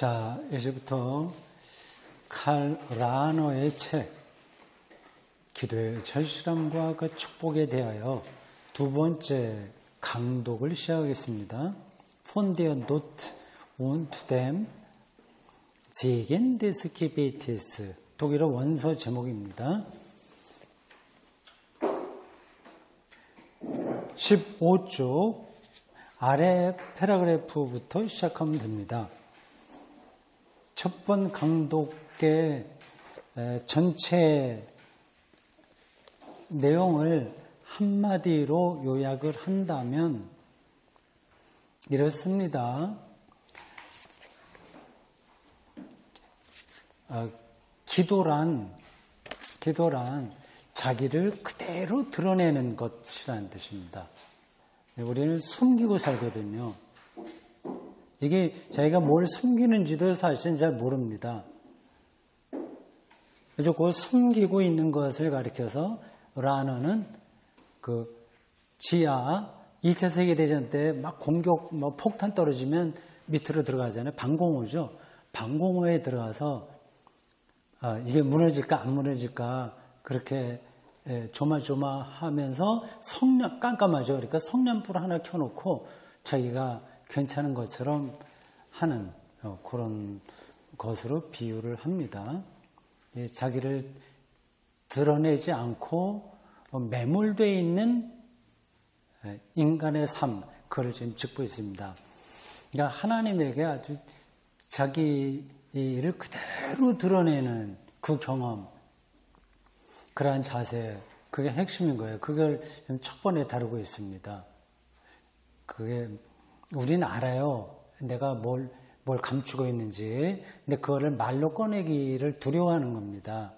자, 이제부터 칼 라너의 책 기도의 절실함과 그 축복에 대하여 두 번째 강독을 시작하겠습니다. Von der Not und dem Segen des Gebetes, 독일어 원서 제목입니다. 15쪽 아래 패러그래프부터 시작하면 됩니다. 첫 번 강독의 전체 내용을 한마디로 요약을 한다면 이렇습니다. 기도란 자기를 그대로 드러내는 것이라는 뜻입니다. 우리는 숨기고 살거든요. 이게 자기가 뭘 숨기는지도 사실은 잘 모릅니다. 그래서 그 숨기고 있는 것을 가리켜서 라너는 그 지하 2차 세계대전 때 막 공격, 폭탄 떨어지면 밑으로 들어가잖아요. 방공호죠. 방공호에 들어가서 이게 무너질까 안 무너질까 그렇게 조마조마하면서 깜깜하죠. 그러니까 성냥불 하나 켜놓고 자기가 괜찮은 것처럼 하는 그런 것으로 비유를 합니다. 자기를 드러내지 않고 매몰되어 있는 인간의 삶, 그걸 지금 짚고 있습니다. 그러니까 하나님에게 아주 자기 일을 그대로 드러내는 그 경험, 그러한 자세, 그게 핵심인 거예요. 그걸 첫 번에 다루고 있습니다. 그게 우리는 알아요. 내가 뭘 감추고 있는지. 근데 그거를 말로 꺼내기를 두려워하는 겁니다.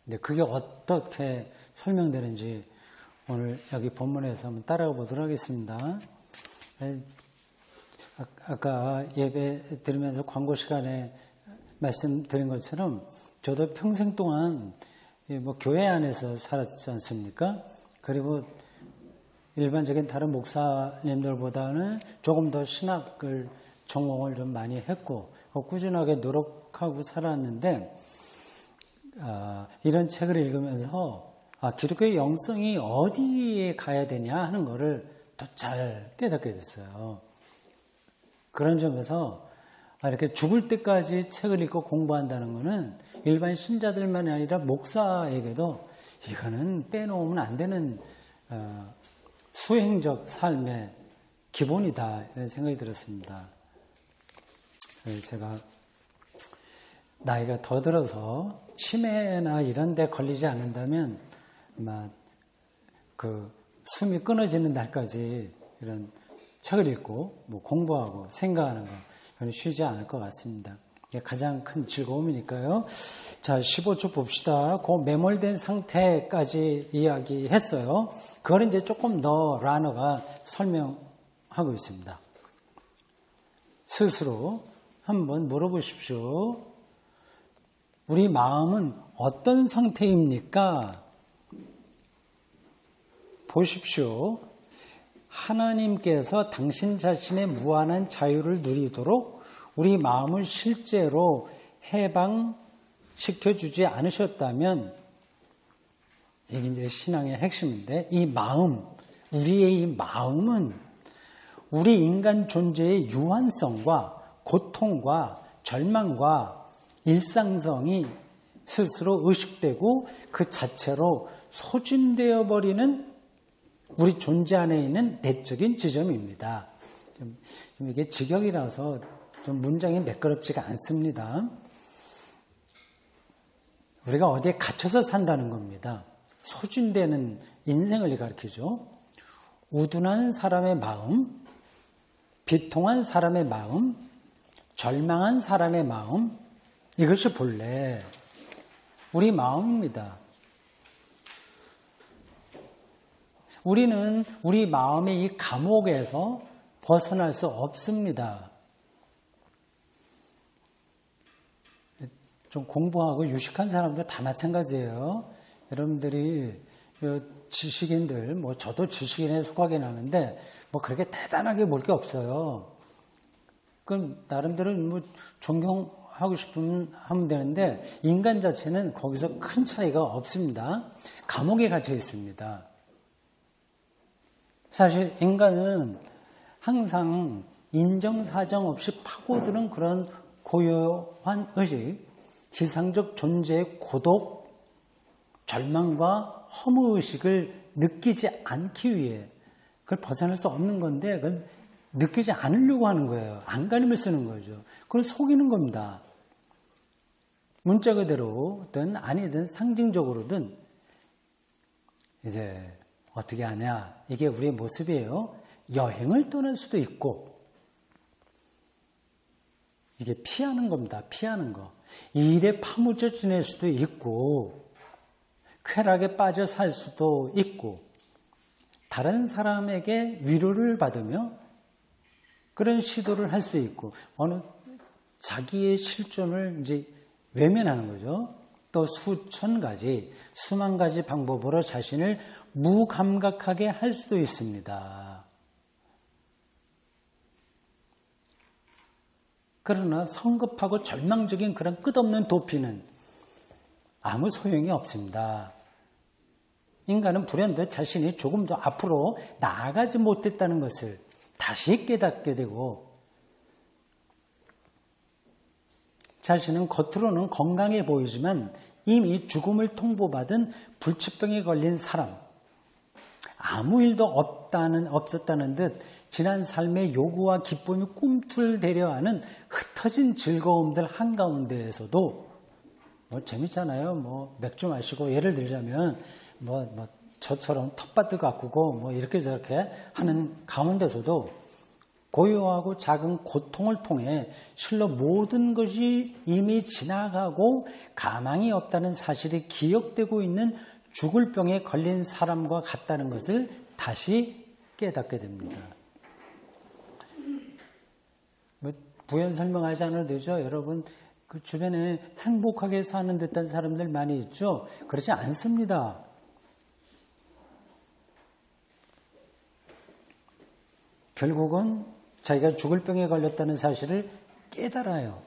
근데 그게 어떻게 설명되는지 오늘 여기 본문에서 한번 따라가 보도록 하겠습니다. 아까 예배 드리면서 광고 시간에 말씀드린 것처럼 저도 평생 동안 교회 안에서 살았지 않습니까? 그리고 일반적인 다른 목사님들보다는 조금 더 신학을 전공을 좀 많이 했고 꾸준하게 노력하고 살았는데 이런 책을 읽으면서 기독교의 영성이 어디에 가야 되냐 하는 것을 더 잘 깨닫게 됐어요. 그런 점에서 이렇게 죽을 때까지 책을 읽고 공부한다는 것은 일반 신자들만이 아니라 목사에게도 이거는 빼놓으면 안 되는 수행적 삶의 기본이다 이런 생각이 들었습니다. 제가 나이가 더 들어서 치매나 이런 데 걸리지 않는다면 아마 그 숨이 끊어지는 날까지 이런 책을 읽고 공부하고 생각하는 거 그건 쉬지 않을 것 같습니다. 이게 가장 큰 즐거움이니까요. 자, 15초 봅시다. 그 매몰된 상태까지 이야기했어요. 그걸 이제 조금 더 라너가 설명하고 있습니다. 스스로 한번 물어보십시오. 우리 마음은 어떤 상태입니까? 보십시오. 하나님께서 당신 자신의 무한한 자유를 누리도록 우리 마음을 실제로 해방시켜주지 않으셨다면 이게 이제 신앙의 핵심인데 이 마음, 우리의 이 마음은 우리 인간 존재의 유한성과 고통과 절망과 일상성이 스스로 의식되고 그 자체로 소진되어 버리는 우리 존재 안에 있는 내적인 지점입니다. 좀 이게 직역이라서 좀 문장이 매끄럽지가 않습니다. 우리가 어디에 갇혀서 산다는 겁니다. 소진되는 인생을 가리키죠. 우둔한 사람의 마음, 비통한 사람의 마음, 절망한 사람의 마음, 이것이 본래 우리 마음입니다. 우리는 우리 마음의 이 감옥에서 벗어날 수 없습니다. 좀 공부하고 유식한 사람들 다 마찬가지예요. 여러분들이 지식인들, 저도 지식인에 속하긴 하는데 그렇게 대단하게 볼 게 없어요. 그럼 나름대로 뭐 존경하고 싶으면 하면 되는데 인간 자체는 거기서 큰 차이가 없습니다. 감옥에 갇혀 있습니다. 사실 인간은 항상 인정사정 없이 파고드는 그런 고요한 의식, 지상적 존재의 고독, 절망과 허무의식을 느끼지 않기 위해 그걸 벗어날 수 없는 건데 그걸 느끼지 않으려고 하는 거예요. 안간힘을 쓰는 거죠. 그걸 속이는 겁니다. 문자 그대로든 아니든 상징적으로든 이제 어떻게 하냐. 이게 우리의 모습이에요. 여행을 떠날 수도 있고 이게 피하는 겁니다. 피하는 거. 일에 파묻혀 지낼 수도 있고 쾌락에 빠져 살 수도 있고 다른 사람에게 위로를 받으며 그런 시도를 할 수 있고 어느 자기의 실존을 이제 외면하는 거죠. 또 수천 가지, 수만 가지 방법으로 자신을 무감각하게 할 수도 있습니다. 그러나 성급하고 절망적인 그런 끝없는 도피는 아무 소용이 없습니다. 인간은 불현듯 자신이 조금 더 앞으로 나아가지 못했다는 것을 다시 깨닫게 되고 자신은 겉으로는 건강해 보이지만 이미 죽음을 통보받은 불치병에 걸린 사람, 아무 일도 없었다는 듯 지난 삶의 요구와 기쁨이 꿈틀대려 하는 흩어진 즐거움들 한가운데에서도 뭐 재밌잖아요. 뭐 맥주 마시고 예를 들자면 뭐 저처럼 텃밭도 가꾸고 뭐 이렇게 저렇게 하는 가운데서도 고요하고 작은 고통을 통해 실로 모든 것이 이미 지나가고 가망이 없다는 사실이 기억되고 있는 죽을 병에 걸린 사람과 같다는 것을 다시 깨닫게 됩니다. 뭐 부연 설명하지 않아도 되죠. 여러분 그 주변에 행복하게 사는 듯한 사람들 많이 있죠. 그렇지 않습니다. 결국은 자기가 죽을 병에 걸렸다는 사실을 깨달아요.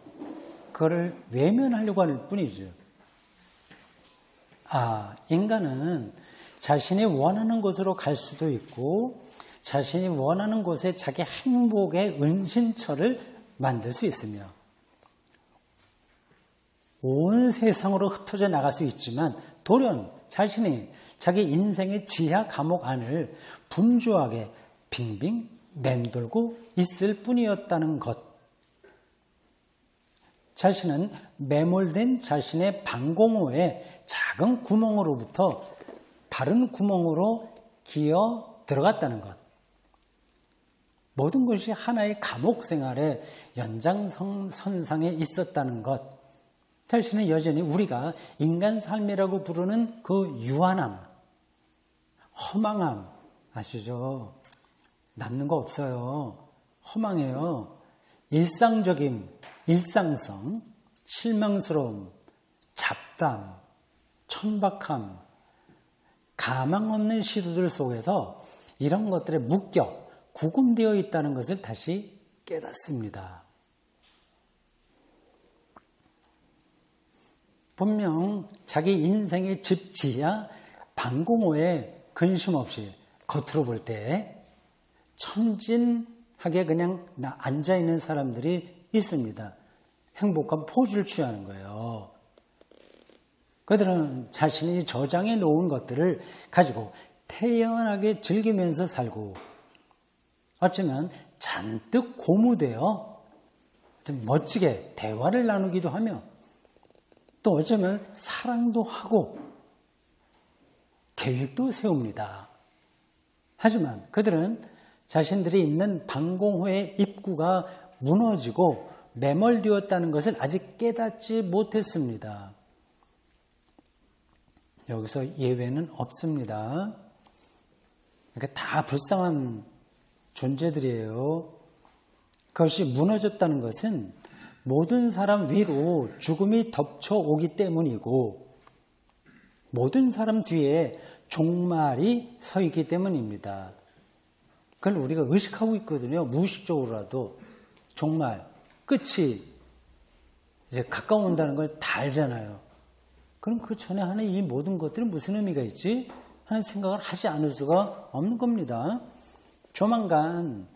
그거를 외면하려고 하는 뿐이죠. 인간은 자신이 원하는 곳으로 갈 수도 있고 자신이 원하는 곳에 자기 행복의 은신처를 만들 수 있으며 온 세상으로 흩어져 나갈 수 있지만 돌연 자신이 자기 인생의 지하 감옥 안을 분주하게 빙빙 맴돌고 있을 뿐이었다는 것. 자신은 매몰된 자신의 방공호의 작은 구멍으로부터 다른 구멍으로 기어 들어갔다는 것. 모든 것이 하나의 감옥 생활의 연장선상에 있었다는 것. 자신은 여전히 우리가 인간 삶이라고 부르는 그 유한함, 허망함 아시죠? 남는 거 없어요. 허망해요. 일상적인 일상성, 실망스러움, 잡담, 천박함, 가망 없는 시도들 속에서 이런 것들에 묶여 구금되어 있다는 것을 다시 깨닫습니다. 분명 자기 인생의 집지야 방공호에 근심 없이 겉으로 볼 때 천진하게 그냥 앉아있는 사람들이 있습니다. 행복한 포즈를 취하는 거예요. 그들은 자신이 저장해 놓은 것들을 가지고 태연하게 즐기면서 살고 어쩌면 잔뜩 고무되어 좀 멋지게 대화를 나누기도 하며 또 어쩌면 사랑도 하고 계획도 세웁니다. 하지만 그들은 자신들이 있는 방공호의 입구가 무너지고 매몰되었다는 것을 아직 깨닫지 못했습니다. 여기서 예외는 없습니다. 그러니까 다 불쌍한 존재들이에요. 그것이 무너졌다는 것은 모든 사람 위로 죽음이 덮쳐오기 때문이고 모든 사람 뒤에 종말이 서 있기 때문입니다. 그걸 우리가 의식하고 있거든요. 무의식적으로라도 종말. 끝이 이제 가까운다는 걸 다 알잖아요. 그럼 그 전에 하는 이 모든 것들이 무슨 의미가 있지? 하는 생각을 하지 않을 수가 없는 겁니다. 조만간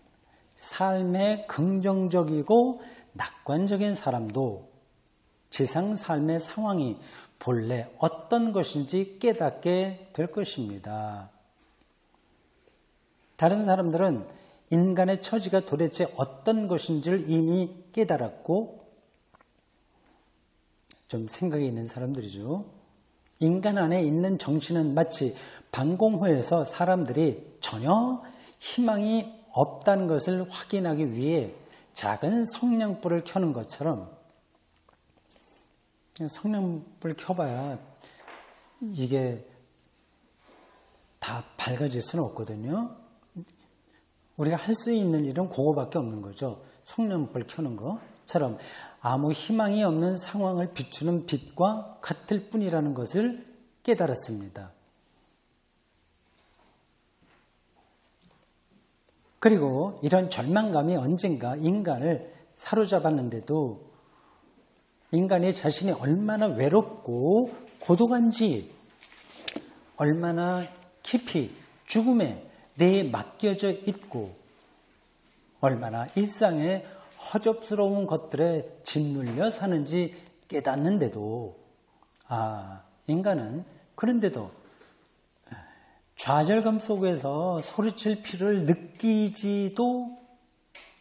삶의 긍정적이고 낙관적인 사람도 지상 삶의 상황이 본래 어떤 것인지 깨닫게 될 것입니다. 다른 사람들은 인간의 처지가 도대체 어떤 것인지를 이미 깨달았고 좀 생각이 있는 사람들이죠. 인간 안에 있는 정신은 마치 방공호에서 사람들이 전혀 희망이 없다는 것을 확인하기 위해 작은 성냥불을 켜는 것처럼 성냥불 켜봐야 이게 다 밝아질 수는 없거든요. 우리가 할 수 있는 일은 그거밖에 없는 거죠. 성냥불 켜는 것처럼 아무 희망이 없는 상황을 비추는 빛과 같을 뿐이라는 것을 깨달았습니다. 그리고 이런 절망감이 언젠가 인간을 사로잡았는데도 인간이 자신이 얼마나 외롭고 고독한지, 얼마나 깊이 죽음에 내에 맡겨져 있고 얼마나 일상의 허접스러운 것들에 짓눌려 사는지 깨닫는데도 인간은 그런데도 좌절감 속에서 소리칠 필요를 느끼지도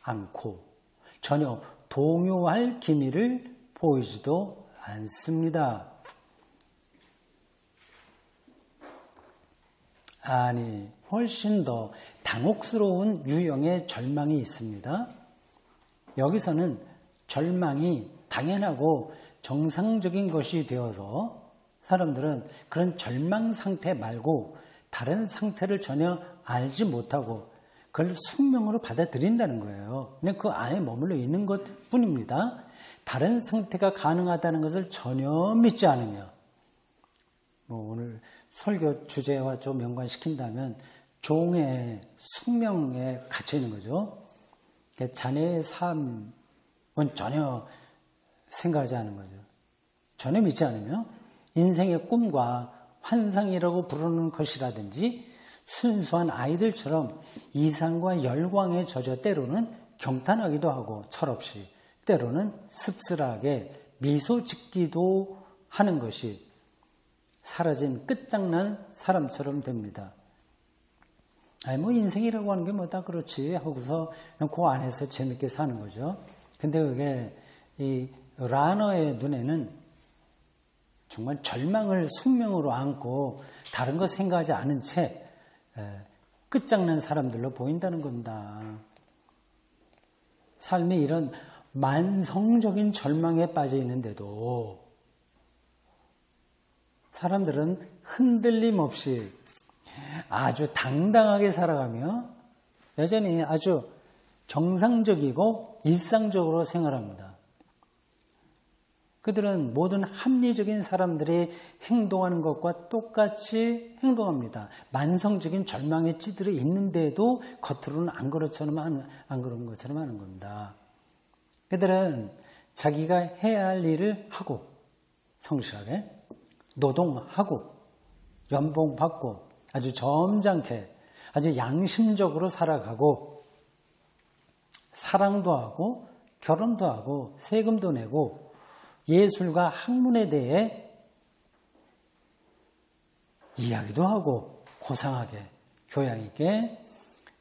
않고 전혀 동요할 기미를 보이지도 않습니다. 아니, 훨씬 더 당혹스러운 유형의 절망이 있습니다. 여기서는 절망이 당연하고 정상적인 것이 되어서 사람들은 그런 절망 상태 말고 다른 상태를 전혀 알지 못하고 그걸 숙명으로 받아들인다는 거예요. 그냥 그 안에 머물러 있는 것 뿐입니다. 다른 상태가 가능하다는 것을 전혀 믿지 않으며 오늘 설교 주제와 좀 연관시킨다면 종의 숙명에 갇혀 있는 거죠. 자네의 삶은 전혀 생각하지 않은 거죠. 전혀 믿지 않으며 인생의 꿈과 환상이라고 부르는 것이라든지 순수한 아이들처럼 이상과 열광에 젖어 때로는 경탄하기도 하고 철없이 때로는 씁쓸하게 미소 짓기도 하는 것이 사라진 끝장난 사람처럼 됩니다. 인생이라고 하는 게 뭐 다 그렇지 하고서 그냥 그 안에서 재밌게 사는 거죠. 근데 그게 이 라너의 눈에는 정말 절망을 숙명으로 안고 다른 거 생각하지 않은 채 끝장난 사람들로 보인다는 겁니다. 삶이 이런 만성적인 절망에 빠져 있는데도 사람들은 흔들림 없이 아주 당당하게 살아가며 여전히 아주 정상적이고 일상적으로 생활합니다. 그들은 모든 합리적인 사람들이 행동하는 것과 똑같이 행동합니다. 만성적인 절망에 찌들어 있는데도 겉으로는 안 그런 것처럼 하는 겁니다. 그들은 자기가 해야 할 일을 하고 성실하게 노동하고 연봉 받고 아주 점잖게 아주 양심적으로 살아가고 사랑도 하고 결혼도 하고 세금도 내고 예술과 학문에 대해 이야기도 하고 고상하게 교양 있게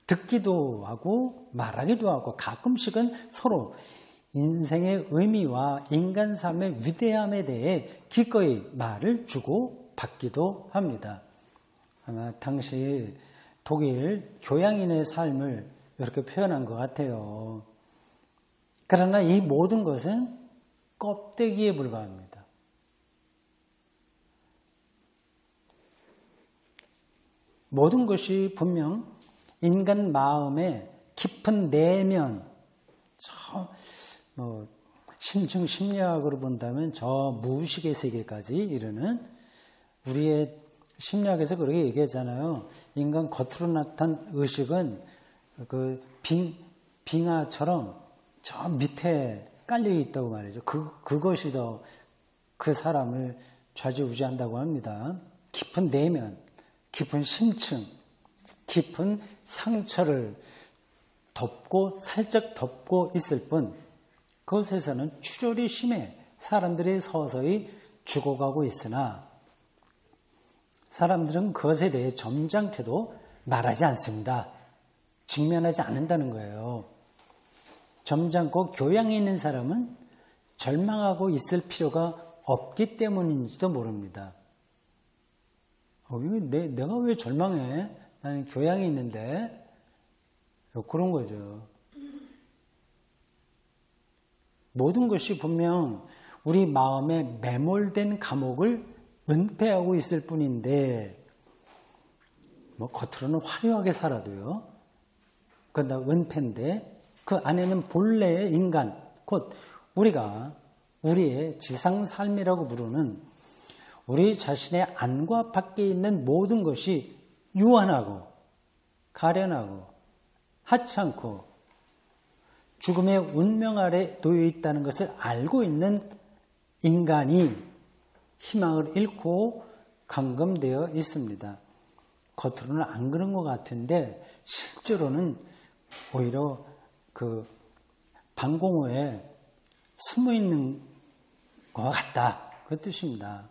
듣기도 하고 말하기도 하고 가끔씩은 서로 인생의 의미와 인간 삶의 위대함에 대해 기꺼이 말을 주고 받기도 합니다. 아마 당시 독일 교양인의 삶을 이렇게 표현한 것 같아요. 그러나 이 모든 것은 껍데기에 불과합니다. 모든 것이 분명 인간 마음의 깊은 내면, 심층 심리학으로 본다면 저 무의식의 세계까지 이르는 우리의 심리학에서 그렇게 얘기하잖아요. 인간 겉으로 나타난 의식은 그 빙하처럼 저 밑에 깔려 있다고 말이죠. 그것이 더 그 사람을 좌지우지한다고 합니다. 깊은 내면, 깊은 심층, 깊은 상처를 살짝 덮고 있을 뿐 그것에서는 출혈이 심해 사람들이 서서히 죽어가고 있으나 사람들은 그것에 대해 점잖게도 말하지 않습니다. 직면하지 않는다는 거예요. 점잖고 교양이 있는 사람은 절망하고 있을 필요가 없기 때문인지도 모릅니다. 내가 왜 절망해? 나는 교양이 있는데. 그런 거죠. 모든 것이 분명 우리 마음에 매몰된 감옥을 은폐하고 있을 뿐인데, 겉으로는 화려하게 살아도요. 그건 다 은폐인데, 그 안에는 본래의 인간, 곧 우리가 우리의 지상 삶이라고 부르는 우리 자신의 안과 밖에 있는 모든 것이 유한하고 가련하고 하찮고 죽음의 운명 아래 놓여 있다는 것을 알고 있는 인간이 희망을 잃고 감금되어 있습니다. 겉으로는 안 그런 것 같은데 실제로는 오히려 그 방공호에 숨어 있는 것 같다. 그 뜻입니다.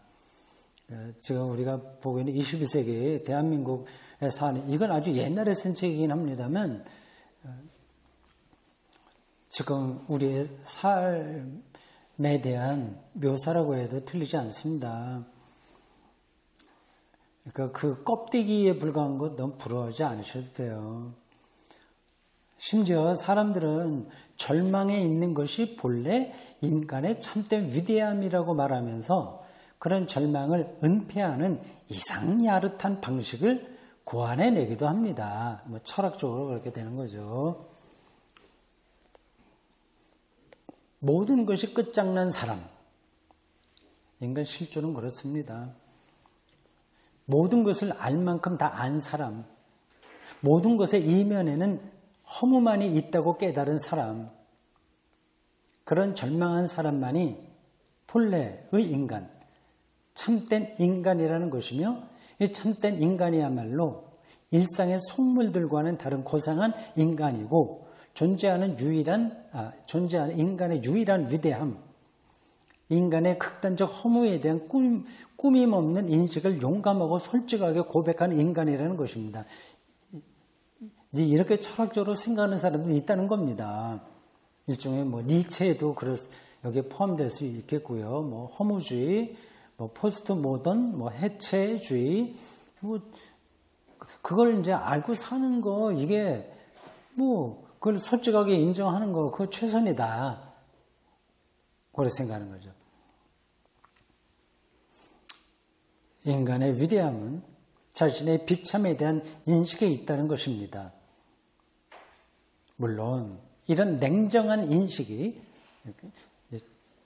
지금 우리가 보고 있는 21세기 대한민국에 사는, 이건 아주 옛날에 쓴 책이긴 합니다만 지금 우리의 삶에 대한 묘사라고 해도 틀리지 않습니다. 그러니까 그 껍데기에 불과한 것 너무 부러워하지 않으셔도 돼요. 심지어 사람들은 절망에 있는 것이 본래 인간의 참된 위대함이라고 말하면서 그런 절망을 은폐하는 이상야릇한 방식을 고안해내기도 합니다. 철학적으로 그렇게 되는 거죠. 모든 것이 끝장난 사람. 인간 실존은 그렇습니다. 모든 것을 알 만큼 다 안 사람. 모든 것의 이면에는 허무만이 있다고 깨달은 사람. 그런 절망한 사람만이 본래의 인간, 참된 인간이라는 것이며 이 참된 인간이야말로 일상의 속물들과는 다른 고상한 인간이고 존재하는 인간의 유일한 위대함, 인간의 극단적 허무에 대한 꾸밈 없는 인식을 용감하고 솔직하게 고백하는 인간이라는 것입니다. 이렇게 철학적으로 생각하는 사람들이 있다는 겁니다. 일종의 니체도 여기에 포함될 수 있겠고요. 허무주의, 포스트 모던, 해체주의, 그걸 이제 알고 사는 거, 이게 그걸 솔직하게 인정하는 거, 그거 최선이다. 그렇게 생각하는 거죠. 인간의 위대함은 자신의 비참에 대한 인식에 있다는 것입니다. 물론 이런 냉정한 인식이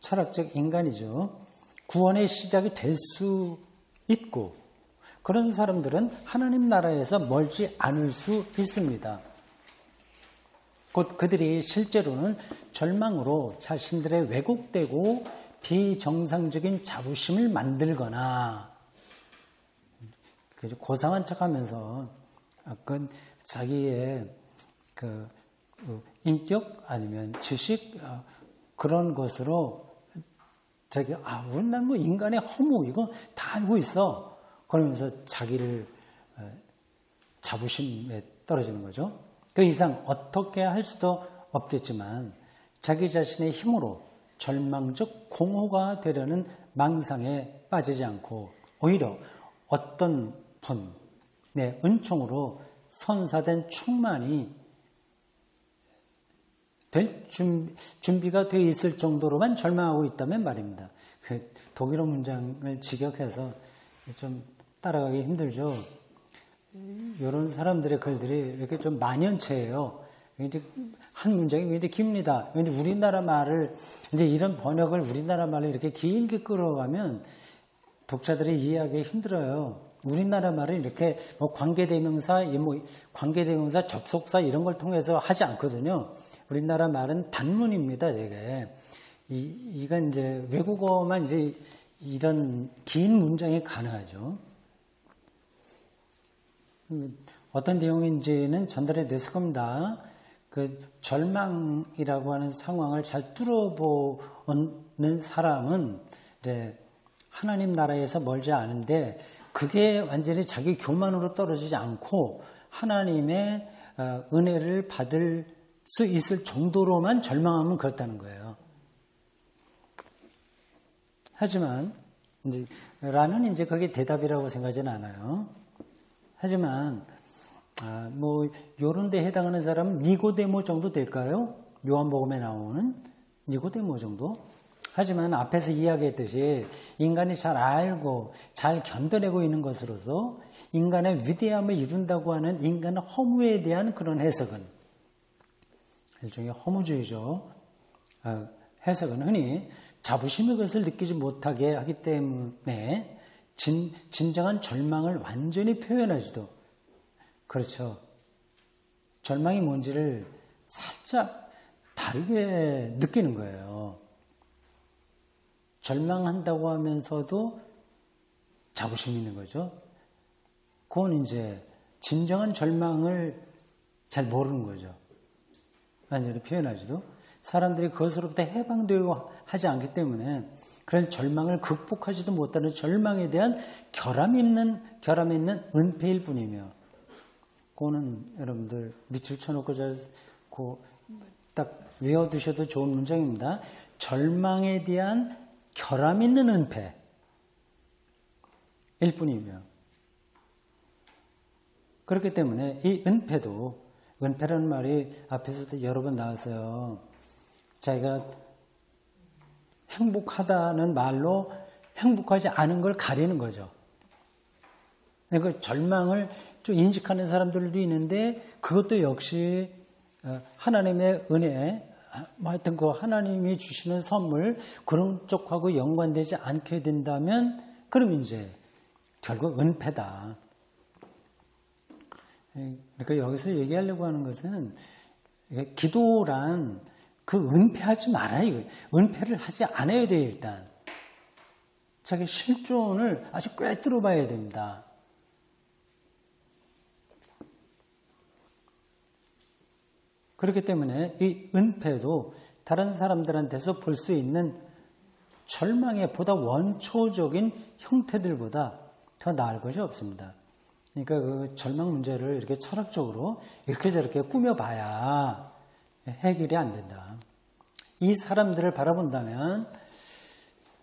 철학적 인간이죠. 구원의 시작이 될 수 있고 그런 사람들은 하나님 나라에서 멀지 않을 수 있습니다. 곧 그들이 실제로는 절망으로 자신들의 왜곡되고 비정상적인 자부심을 만들거나 고상한 척하면서 자기의 인격 아니면 지식 그런 것으로 난 인간의 허무 이거 다 알고 있어. 그러면서 자기를 자부심에 떨어지는 거죠. 그 이상 어떻게 할 수도 없겠지만 자기 자신의 힘으로 절망적 공허가 되려는 망상에 빠지지 않고 오히려 어떤 분의 은총으로 선사된 충만이 될 준비가 되어 있을 정도로만 절망하고 있다면 말입니다. 독일어 문장을 직역해서 좀 따라가기 힘들죠. 이런 사람들의 글들이 이렇게 좀 만연체예요. 한 문장이 굉장히 깁니다. 근데 우리나라 말을 이제 이런 번역을 우리나라 말을 이렇게 길게 끌어가면 독자들이 이해하기 힘들어요. 우리나라 말을 이렇게 관계대명사, 관계대명사, 접속사 이런 걸 통해서 하지 않거든요. 우리나라 말은 단문입니다, 되게. 이건 이제 외국어만 이제 이런 긴 문장이 가능하죠. 어떤 내용인지는 전달해 냈을 겁니다. 그 절망이라고 하는 상황을 잘 뚫어보는 사람은 이제 하나님 나라에서 멀지 않은데 그게 완전히 자기 교만으로 떨어지지 않고 하나님의 은혜를 받을 수 있을 정도로만 절망하면 그렇다는 거예요. 하지만 라는 이제 그게 대답이라고 생각하지는 않아요. 하지만 뭐 요런 데 해당하는 사람은 니고데모 정도 될까요? 요한복음에 나오는 니고데모 정도? 하지만 앞에서 이야기했듯이 인간이 잘 알고 잘 견뎌내고 있는 것으로서 인간의 위대함을 이룬다고 하는 인간의 허무에 대한 그런 해석은 일종의 허무주의죠. 해석은 흔히 자부심의 것을 느끼지 못하게 하기 때문에 진정한 절망을 완전히 표현하지도 그렇죠. 절망이 뭔지를 살짝 다르게 느끼는 거예요. 절망한다고 하면서도 자부심이 있는 거죠. 그건 이제 진정한 절망을 잘 모르는 거죠. 완전히 표현하지도. 사람들이 그것으로부터 해방되고 하지 않기 때문에 그런 절망을 극복하지도 못하는 절망에 대한 결함이 있는 은폐일 뿐이며, 그거는 여러분들 밑줄 쳐놓고 딱 외워두셔도 좋은 문장입니다. 절망에 대한 결함 있는 은폐일 뿐이며, 그렇기 때문에 이 은폐라는 말이 앞에서도 여러 번 나왔어요. 자기가 행복하다는 말로 행복하지 않은 걸 가리는 거죠. 그러니까 절망을 좀 인식하는 사람들도 있는데 그것도 역시 하나님의 은혜, 하여튼 그 하나님이 주시는 선물 그런 쪽하고 연관되지 않게 된다면 그럼 이제 결국 은폐다. 그러니까 여기서 얘기하려고 하는 것은 기도란 그 은폐하지 말아요. 은폐를 하지 않아야 돼요. 일단 자기 실존을 아주 꿰뚫어 봐야 됩니다. 그렇기 때문에 이 은폐도 다른 사람들한테서 볼 수 있는 절망의 보다 원초적인 형태들보다 더 나을 것이 없습니다. 그러니까 그 절망 문제를 이렇게 철학적으로 이렇게 저렇게 꾸며봐야 해결이 안 된다. 이 사람들을 바라본다면,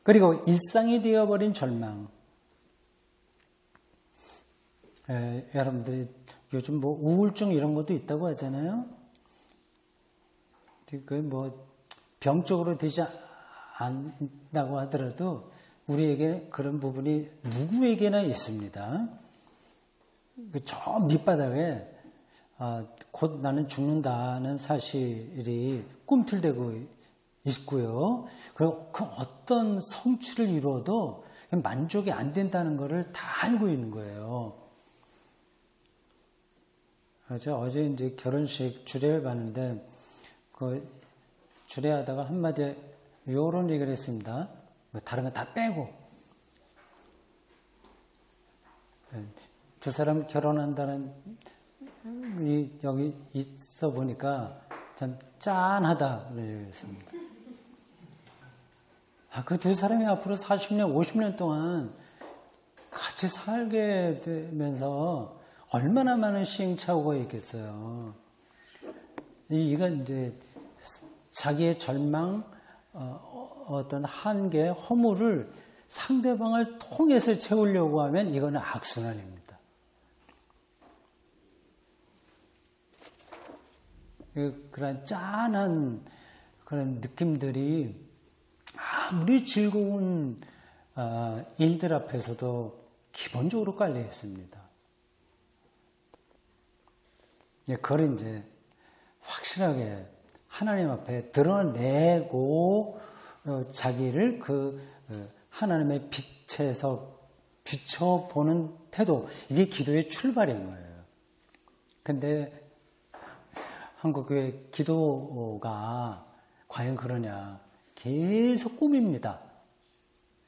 그리고 일상이 되어버린 절망. 여러분들이 요즘 뭐 우울증 이런 것도 있다고 하잖아요. 그 뭐 병적으로 되지 않는다고 하더라도 우리에게 그런 부분이 누구에게나 있습니다. 저 밑바닥에 곧 나는 죽는다는 사실이 꿈틀대고 있고요. 그리고 그 어떤 성취를 이루어도 만족이 안 된다는 것을 다 알고 있는 거예요. 어제 이제 결혼식 주례를 봤는데 그 주례하다가 한마디 요런 얘기를 했습니다. 다른 건 다 빼고 두 사람 결혼한다는 여기 있어 보니까 참 짠하다 그랬습니다. 그 두 사람이 앞으로 40년, 50년 동안 같이 살게 되면서 얼마나 많은 시행착오가 있겠어요. 이건 이제 자기의 절망, 어떤 한계, 허물을 상대방을 통해서 채우려고 하면 이거는 악순환입니다. 그런 짠한 그런 느낌들이 아무리 즐거운 일들 앞에서도 기본적으로 깔려 있습니다. 그걸 이제 확실하게 하나님 앞에 드러내고 자기를 그 하나님의 빛에서 비춰보는 태도, 이게 기도의 출발인 거예요. 근데 한국교회 기도가 과연 그러냐? 계속 꾸밉니다.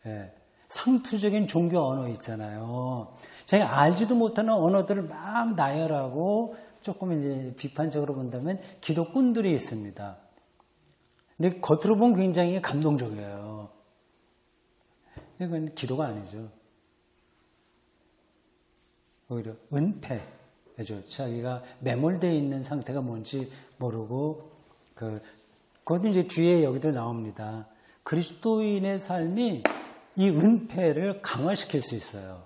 예. 상투적인 종교 언어 있잖아요. 자기가 알지도 못하는 언어들을 막 나열하고 조금 이제 비판적으로 본다면 기독군들이 있습니다. 근데 겉으로 보면 굉장히 감동적이에요. 이건 기도가 아니죠. 오히려 은폐죠. 자기가 매몰되어 있는 상태가 뭔지 모르고 그것도 이제 뒤에 여기도 나옵니다. 그리스도인의 삶이 이 은폐를 강화시킬 수 있어요.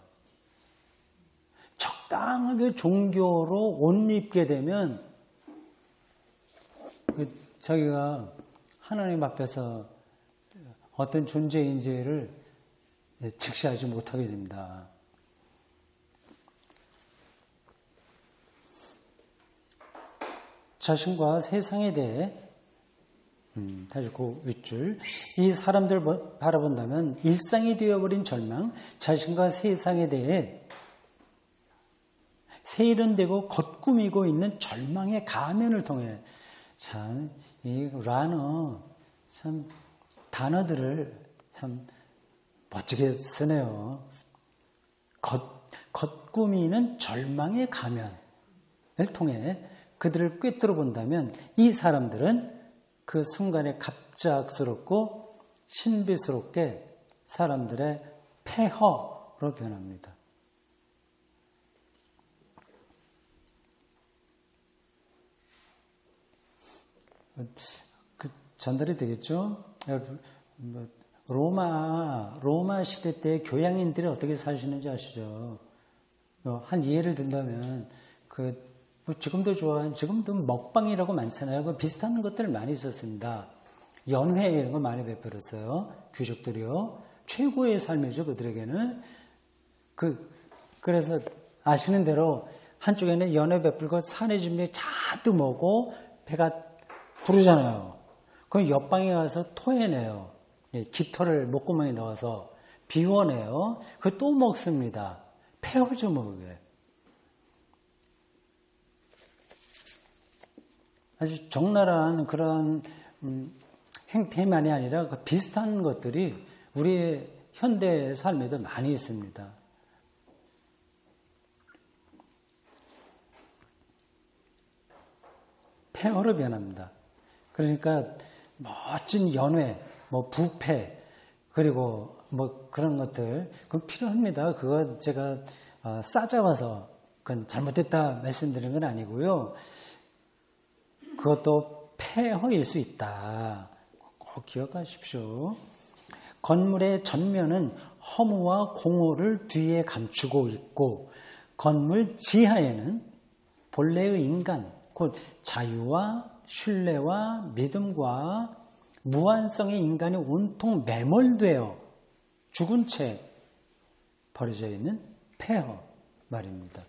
적당하게 종교로 옷 입게 되면 자기가 하나님 앞에서 어떤 존재인지를 직시하지 못하게 됩니다. 자신과 세상에 대해 다시 그 윗줄. 이 사람들 바라본다면 일상이 되어버린 절망, 자신과 세상에 대해 세련되고 겉꾸미고 있는 절망의 가면을 통해 참, 이 라너 참 단어들을 참 멋지게 쓰네요. 겉꾸미는 절망의 가면을 통해 그들을 꿰뚫어 본다면 이 사람들은 그 순간에 갑작스럽고 신비스럽게 사람들의 폐허로 변합니다. 전달이 되겠죠? 로마 시대 때 교양인들이 어떻게 사시는지 아시죠? 한 예를 든다면 지금도 지금도 먹방이라고 많잖아요. 그 비슷한 것들 많이 있었습니다. 연회 이런 거 많이 베풀었어요. 귀족들이요. 최고의 삶이죠, 그들에게는. 그래서 아시는 대로 한쪽에는 연회 베풀고 산의 준비 잔뜩 먹고 배가 부르잖아요. 그럼 옆방에 가서 토해내요. 깃털을 목구멍에 넣어서 비워내요. 그거 또 먹습니다. 폐허죠, 뭐 그게. 아주 적나라한 그런 행태만이 아니라 비슷한 것들이 우리의 현대 삶에도 많이 있습니다. 폐허로 변합니다. 그러니까 멋진 연회, 부패, 그리고 그런 것들 그건 필요합니다. 그거 제가 싸잡아서 그건 잘못됐다 말씀드린 건 아니고요. 그것도 폐허일 수 있다. 꼭 기억하십시오. 건물의 전면은 허무와 공허를 뒤에 감추고 있고 건물 지하에는 본래의 인간, 곧 자유와 신뢰와 믿음과 무한성의 인간이 온통 매몰되어 죽은 채 버려져 있는 폐허 말입니다.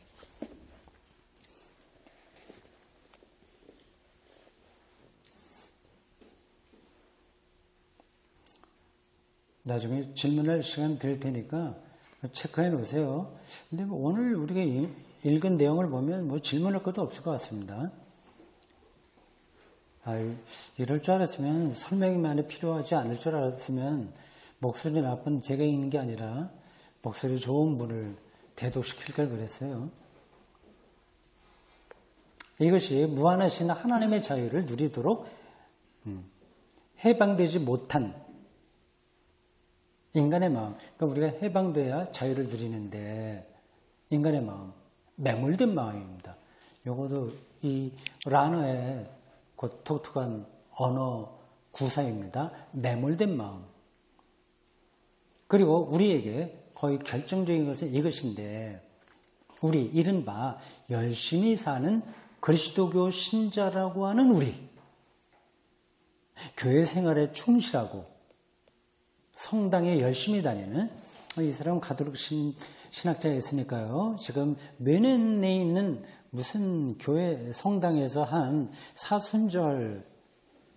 나중에 질문할 시간 드릴 테니까 체크해 놓으세요. 근데 오늘 우리가 읽은 내용을 보면 질문할 것도 없을 것 같습니다. 이럴 줄 알았으면 설명이 많이 필요하지 않을 줄 알았으면 목소리 나쁜 제가 읽는 게 아니라 목소리 좋은 분을 대독시킬 걸 그랬어요. 이것이 무한하신 하나님의 자유를 누리도록 해방되지 못한 인간의 마음. 그러니까 우리가 해방돼야 자유를 누리는데 인간의 마음, 매몰된 마음입니다. 요것도 이 라너의 곧 독특한 언어 구사입니다. 매몰된 마음. 그리고 우리에게 거의 결정적인 것은 이것인데 우리 이른바 열심히 사는 그리스도교 신자라고 하는 우리 교회 생활에 충실하고 성당에 열심히 다니는 이 사람은 가톨릭 신학자가 있으니까요. 지금 메넨에 있는 무슨 교회 성당에서 한 사순절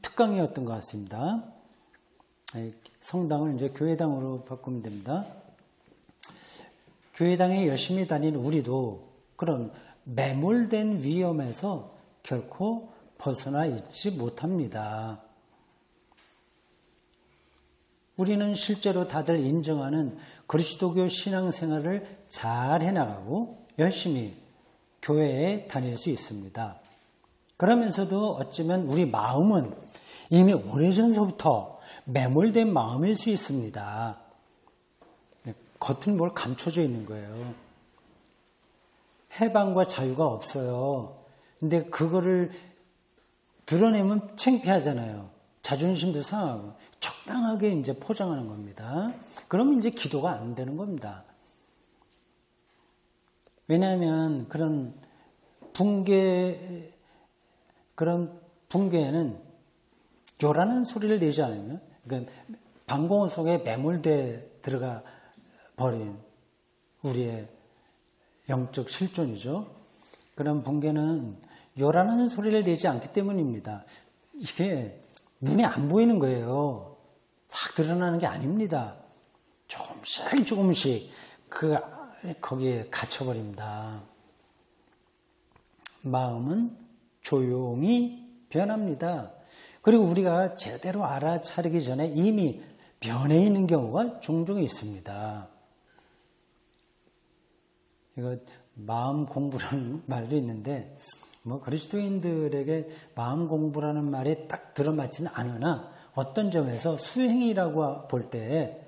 특강이었던 것 같습니다. 성당을 이제 교회당으로 바꾸면 됩니다. 교회당에 열심히 다니는 우리도 그런 매몰된 위험에서 결코 벗어나 있지 못합니다. 우리는 실제로 다들 인정하는 그리스도교 신앙생활을 잘 해나가고 열심히 교회에 다닐 수 있습니다. 그러면서도 어쩌면 우리 마음은 이미 오래전서부터 매몰된 마음일 수 있습니다. 겉은 뭘 감춰져 있는 거예요. 해방과 자유가 없어요. 근데 그거를 드러내면 창피하잖아요. 자존심도 상하고 적당하게 이제 포장하는 겁니다. 그러면 이제 기도가 안 되는 겁니다. 왜냐하면 그런 붕괴에는 요라는 소리를 내지 않으면, 그러니까 방공호 속에 매몰돼 들어가 버린 우리의 영적 실존이죠. 그런 붕괴는 요라는 소리를 내지 않기 때문입니다. 이게 눈에 안 보이는 거예요. 확 드러나는 게 아닙니다. 조금씩 거기에 갇혀버립니다. 마음은 조용히 변합니다. 그리고 우리가 제대로 알아차리기 전에 이미 변해 있는 경우가 종종 있습니다. 이거 마음 공부라는 말도 있는데 그리스도인들에게 마음 공부라는 말이 딱 들어맞지는 않으나 어떤 점에서 수행이라고 볼 때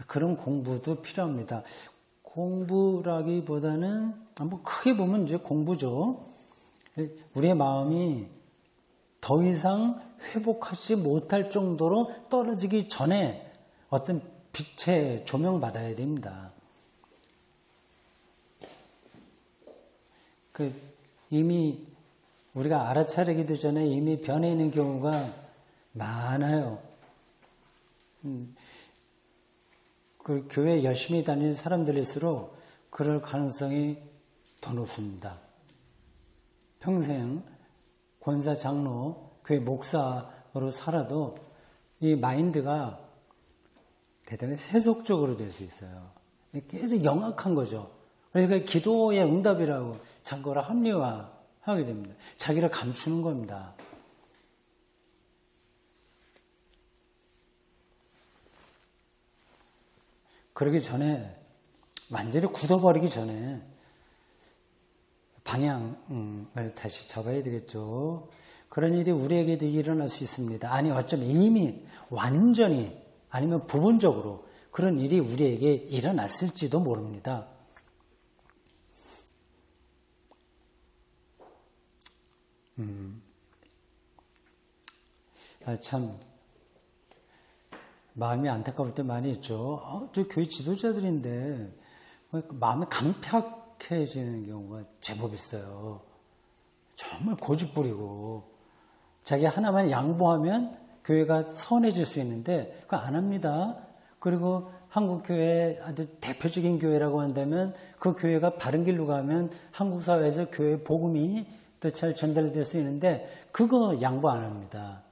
그런 공부도 필요합니다. 공부라기보다는 크게 보면 이제 공부죠. 우리의 마음이 더 이상 회복하지 못할 정도로 떨어지기 전에 어떤 빛의 조명받아야 됩니다. 이미 우리가 알아차리기도 전에 이미 변해 있는 경우가 많아요. 교회 열심히 다니는 사람들일수록 그럴 가능성이 더 높습니다. 평생 권사, 장로, 교회 목사로 살아도 이 마인드가 대단히 세속적으로 될 수 있어요. 계속 영악한 거죠. 그러니까 기도의 응답이라고 자꾸를 합리화하게 됩니다. 자기를 감추는 겁니다. 그러기 전에 완전히 굳어버리기 전에 방향을 다시 잡아야 되겠죠. 그런 일이 우리에게도 일어날 수 있습니다. 아니 어쩌면 이미 완전히 아니면 부분적으로 그런 일이 우리에게 일어났을지도 모릅니다. 참 마음이 안타까울 때 많이 있죠. 저 교회 지도자들인데 마음이 강팍해지는 경우가 제법 있어요. 정말 고집부리고 자기 하나만 양보하면 교회가 선해질 수 있는데 그거 안 합니다. 그리고 한국교회 아주 대표적인 교회라고 한다면 그 교회가 바른 길로 가면 한국 사회에서 교회 복음이 더 잘 전달될 수 있는데 그거 양보 안 합니다.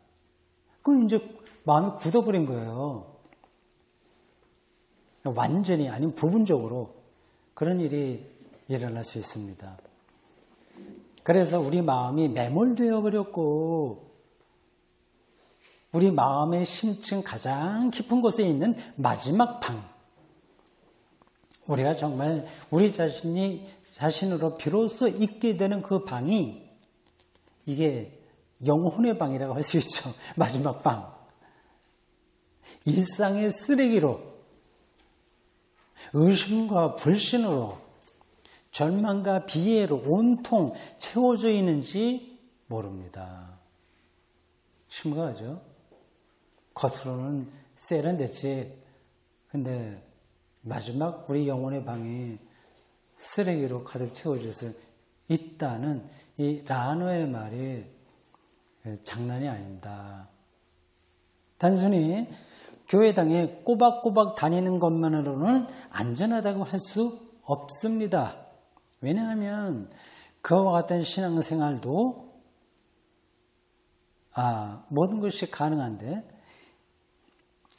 그건 이제 마음이 굳어버린 거예요. 완전히 아니면 부분적으로 그런 일이 일어날 수 있습니다. 그래서 우리 마음이 매몰되어 버렸고 우리 마음의 심층 가장 깊은 곳에 있는 마지막 방, 우리가 정말 우리 자신으로 비로소 있게 되는 그 방이 이게 영혼의 방이라고 할 수 있죠. 마지막 방. 일상의 쓰레기로, 의심과 불신으로, 절망과 비애로 온통 채워져 있는지 모릅니다. 심각하죠? 겉으로는 세련됐지. 근데 마지막 우리 영혼의 방이 쓰레기로 가득 채워져서 있다는 이 라노의 말이 장난이 아닙니다. 단순히 교회당에 꼬박꼬박 다니는 것만으로는 안전하다고 할 수 없습니다. 왜냐하면 그와 같은 신앙생활도 모든 것이 가능한데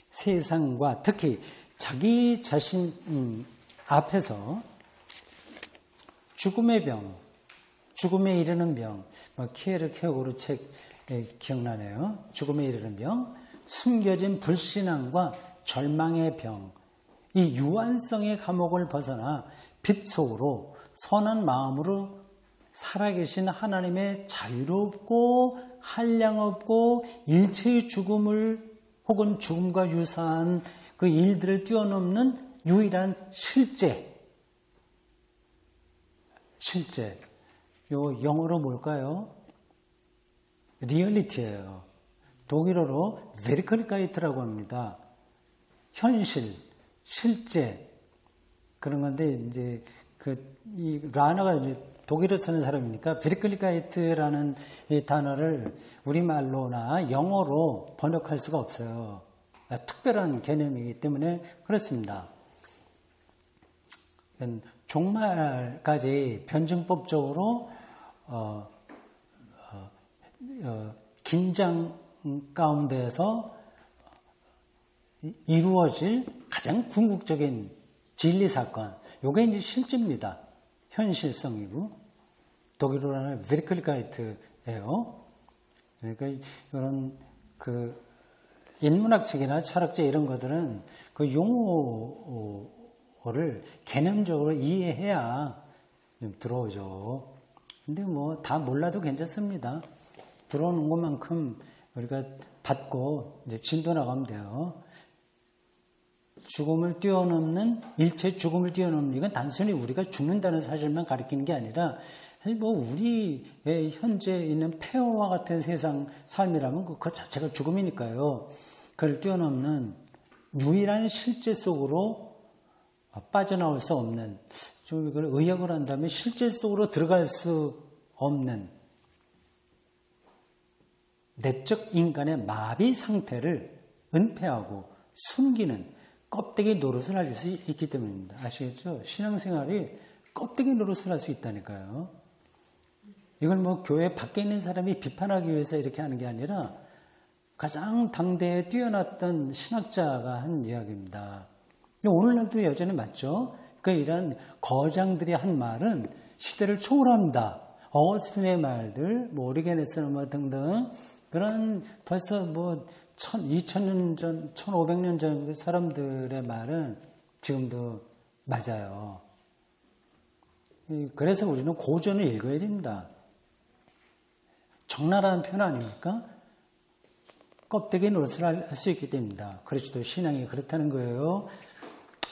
세상과 특히 자기 자신 앞에서 죽음의 병, 죽음에 이르는 병, 키에르 케고르 책 기억나네요. 죽음에 이르는 병, 숨겨진 불신앙과 절망의 병, 이 유한성의 감옥을 벗어나 빛 속으로 선한 마음으로 살아계신 하나님의 자유롭고 한량없고 일체의 죽음을 혹은 죽음과 유사한 그 일들을 뛰어넘는 유일한 실제. 요 영어로 뭘까요? 리얼리티예요. 독일어로 베리클리카이트라고 합니다. 현실, 실제 그런 건데 이제 이 라너가 이제 독일어 쓰는 사람이니까 베리클리카이트라는 이 단어를 우리말로나 영어로 번역할 수가 없어요. 특별한 개념이기 때문에 그렇습니다. 종말까지 변증법적으로 긴장 가운데에서 이루어질 가장 궁극적인 진리 사건, 요게 이제 실제입니다. 현실성이고 독일어로는 베리클리카이트예요. 그러니까 이런 그 인문학책이나 철학책 이런 것들은 그 용어를 개념적으로 이해해야 좀 들어오죠. 근데 뭐 다 몰라도 괜찮습니다. 들어오는 것만큼 우리가 받고 이제 진도 나가면 돼요. 죽음을 뛰어넘는 일체 죽음을 뛰어넘는 이건 단순히 우리가 죽는다는 사실만 가리키는 게 아니라 뭐 우리의 현재 있는 폐허와 같은 세상 삶이라면 그 자체가 죽음이니까요. 그걸 뛰어넘는 유일한 실제 속으로 빠져나올 수 없는, 좀 이걸 의역을 한다면 실제 속으로 들어갈 수 없는 내적 인간의 마비 상태를 은폐하고 숨기는 껍데기 노릇을 할 수 있기 때문입니다. 아시겠죠? 신앙생활이 껍데기 노릇을 할 수 있다니까요. 이걸 뭐 교회 밖에 있는 사람이 비판하기 위해서 이렇게 하는 게 아니라 가장 당대에 뛰어났던 신학자가 한 이야기입니다. 오늘날도 여전히 맞죠? 그러니까 이런 거장들이 한 말은 시대를 초월합니다. 어거스틴의 말들, 뭐 오리게네스 뭐 등등 그런 벌써 뭐 2000년 전, 1500년 전 사람들의 말은 지금도 맞아요. 그래서 우리는 고전을 읽어야 됩니다. 적나라한 표현 아닙니까? 껍데기 노릇을 할 수 있기 때문입니다. 그리스도 신앙이 그렇다는 거예요.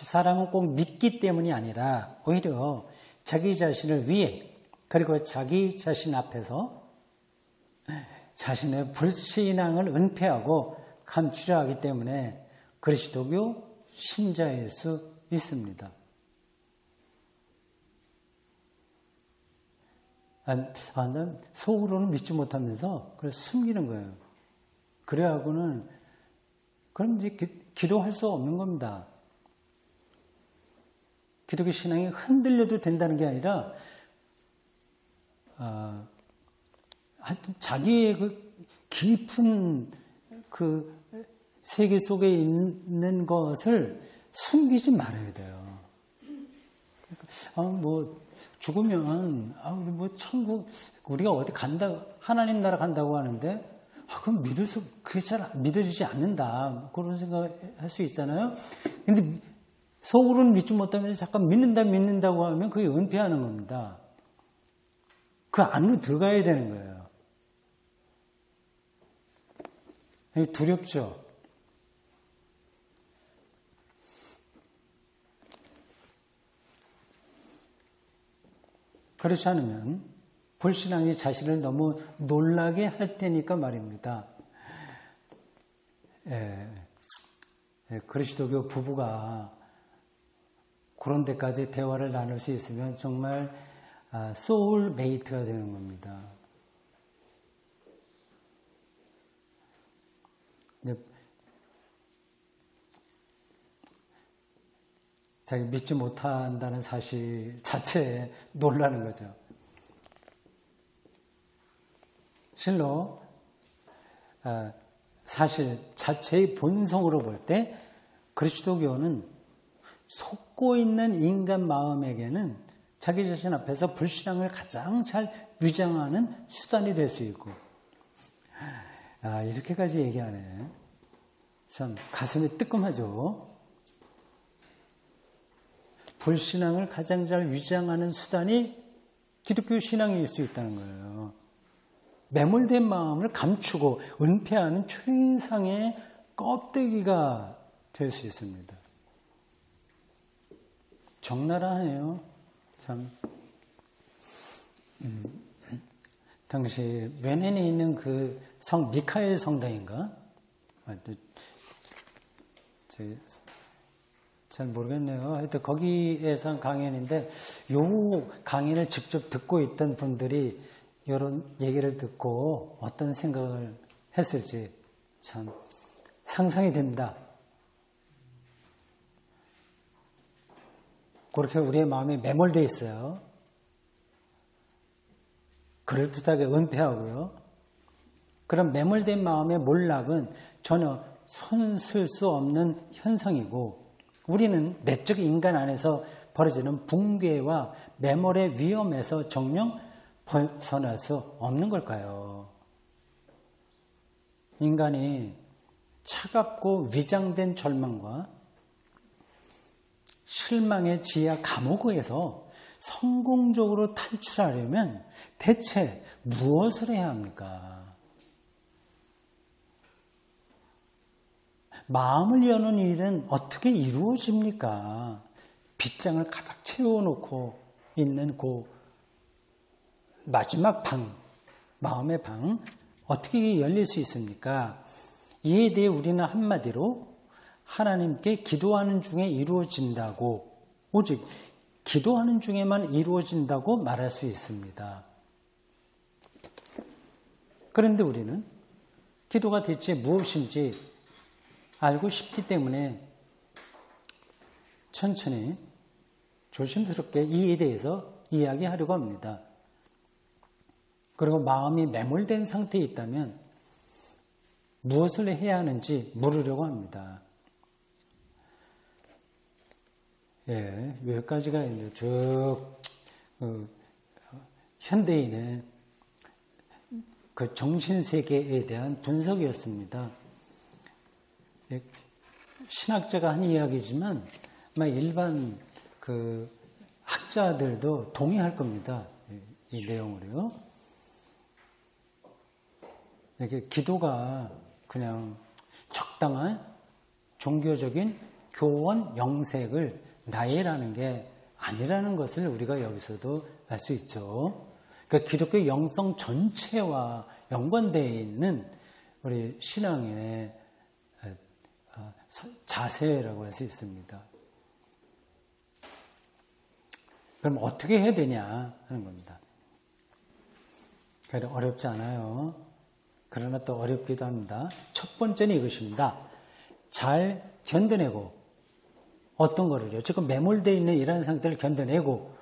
사람은 꼭 믿기 때문이 아니라 오히려 자기 자신을 위해 그리고 자기 자신 앞에서 자신의 불신앙을 은폐하고 감추려 하기 때문에 그리스도교 신자일 수 있습니다. 난 속으로는 믿지 못하면서 그걸 숨기는 거예요. 그래하고는 그럼 이제 기도할 수 없는 겁니다. 기독교 신앙이 흔들려도 된다는 게 아니라 하여튼 자기의 그 깊은 그 세계 속에 있는 것을 숨기지 말아야 돼요. 뭐 죽으면 우리 뭐 천국 우리가 어디 간다 하나님 나라 간다고 하는데 그럼 그게 잘 믿어지지 않는다 그런 생각할 수 있잖아요. 근데 속으로는 믿지 못하면서 잠깐 믿는다고 하면 그게 은폐하는 겁니다. 그 안으로 들어가야 되는 거예요. 두렵죠? 그렇지 않으면 불신앙이 자신을 너무 놀라게 할 테니까 말입니다. 그리스도교 부부가 그런 데까지 대화를 나눌 수 있으면 정말 소울메이트가 되는 겁니다. 자기 믿지 못한다는 사실 자체에 놀라는 거죠. 실로 사실 자체의 본성으로 볼 때 그리스도교는 속고 있는 인간 마음에게는 자기 자신 앞에서 불신앙을 가장 잘 위장하는 수단이 될 수 있고 이렇게까지 얘기하네. 참 가슴이 뜨끔하죠. 불신앙을 가장 잘 위장하는 수단이 기독교 신앙일 수 있다는 거예요. 매몰된 마음을 감추고 은폐하는 최상의 껍데기가 될 수 있습니다. 적나라하네요. 참. 당시 웨넨에 있는 그 성 미카엘 성당인가? 잘 모르겠네요. 하여튼 거기에서 한 강연인데 요 강연을 직접 듣고 있던 분들이 이런 얘기를 듣고 어떤 생각을 했을지 참 상상이 됩니다. 그렇게 우리의 마음이 매몰되어 있어요. 그럴듯하게 은폐하고요. 그런 매몰된 마음의 몰락은 전혀 손쓸 수 없는 현상이고 우리는 내적 인간 안에서 벌어지는 붕괴와 매몰의 위험에서 정녕 벗어날 수 없는 걸까요? 인간이 차갑고 위장된 절망과 실망의 지하 감옥에서 성공적으로 탈출하려면 대체 무엇을 해야 합니까? 마음을 여는 일은 어떻게 이루어집니까? 빗장을 가득 채워놓고 있는 그 마지막 방, 마음의 방, 어떻게 열릴 수 있습니까? 이에 대해 우리는 한마디로 하나님께 기도하는 중에 이루어진다고, 오직 기도하는 중에만 이루어진다고 말할 수 있습니다. 그런데 우리는 기도가 대체 무엇인지 알고 싶기 때문에 천천히 조심스럽게 이에 대해서 이야기하려고 합니다. 그리고 마음이 매몰된 상태에 있다면 무엇을 해야 하는지 물으려고 합니다. 예, 여기까지가 이제 쭉 현대인의 그 정신세계에 대한 분석이었습니다. 신학자가 한 이야기지만 일반 그 학자들도 동의할 겁니다. 이 내용으로요. 이렇게 기도가 그냥 적당한 종교적인 교원 영색을 나열하는 게 아니라는 것을 우리가 여기서도 알 수 있죠. 그러니까 기독교 영성 전체와 연관되어 있는 우리 신앙인의 자세라고 할 수 있습니다. 그럼 어떻게 해야 되냐 하는 겁니다. 그래 어렵지 않아요. 그러나 또 어렵기도 합니다. 첫 번째는 이것입니다. 잘 견뎌내고 어떤 거를요. 지금 매몰되어 있는 이런 상태를 견뎌내고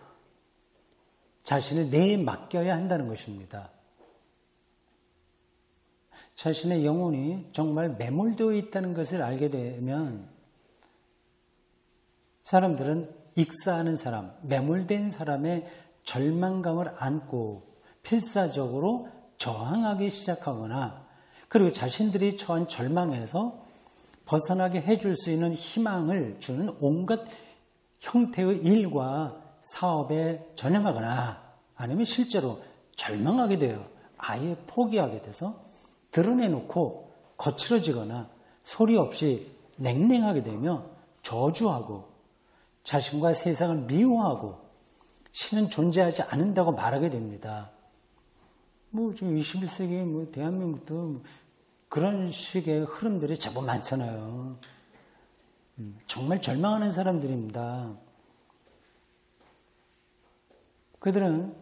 자신을 내에 맡겨야 한다는 것입니다. 자신의 영혼이 정말 매몰되어 있다는 것을 알게 되면 사람들은 익사하는 사람, 매몰된 사람의 절망감을 안고 필사적으로 저항하기 시작하거나 그리고 자신들이 처한 절망에서 벗어나게 해줄 수 있는 희망을 주는 온갖 형태의 일과 사업에 전념하거나 아니면 실제로 절망하게 돼요. 아예 포기하게 돼서 드러내놓고 거칠어지거나 소리 없이 냉랭하게 되며 저주하고 자신과 세상을 미워하고 신은 존재하지 않는다고 말하게 됩니다. 지금 21세기 대한민국도 그런 식의 흐름들이 제법 많잖아요. 정말 절망하는 사람들입니다. 그들은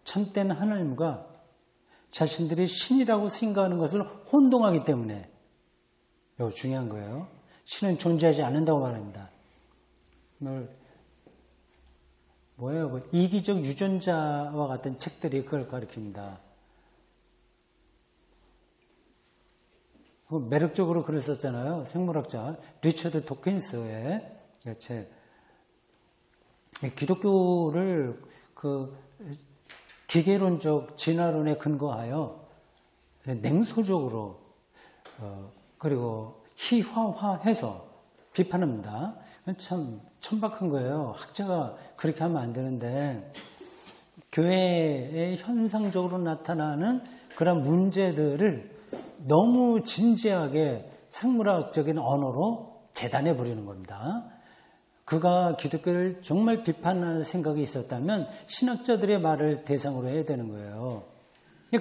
참된 하나님과 자신들이 신이라고 생각하는 것을 혼동하기 때문에 이거 중요한 거예요. 신은 존재하지 않는다고 말합니다. 뭐예요? 이기적 유전자와 같은 책들이 그걸 가리킵니다. 매력적으로 글을 썼잖아요. 생물학자 리처드 도킨스의 책. 기독교를 그 기계론적 진화론에 근거하여 냉소적으로 그리고 희화화해서 비판합니다. 참 천박한 거예요. 학자가 그렇게 하면 안 되는데 교회에 현상적으로 나타나는 그런 문제들을 너무 진지하게 생물학적인 언어로 재단해 버리는 겁니다. 그가 기독교를 정말 비판할 생각이 있었다면 신학자들의 말을 대상으로 해야 되는 거예요.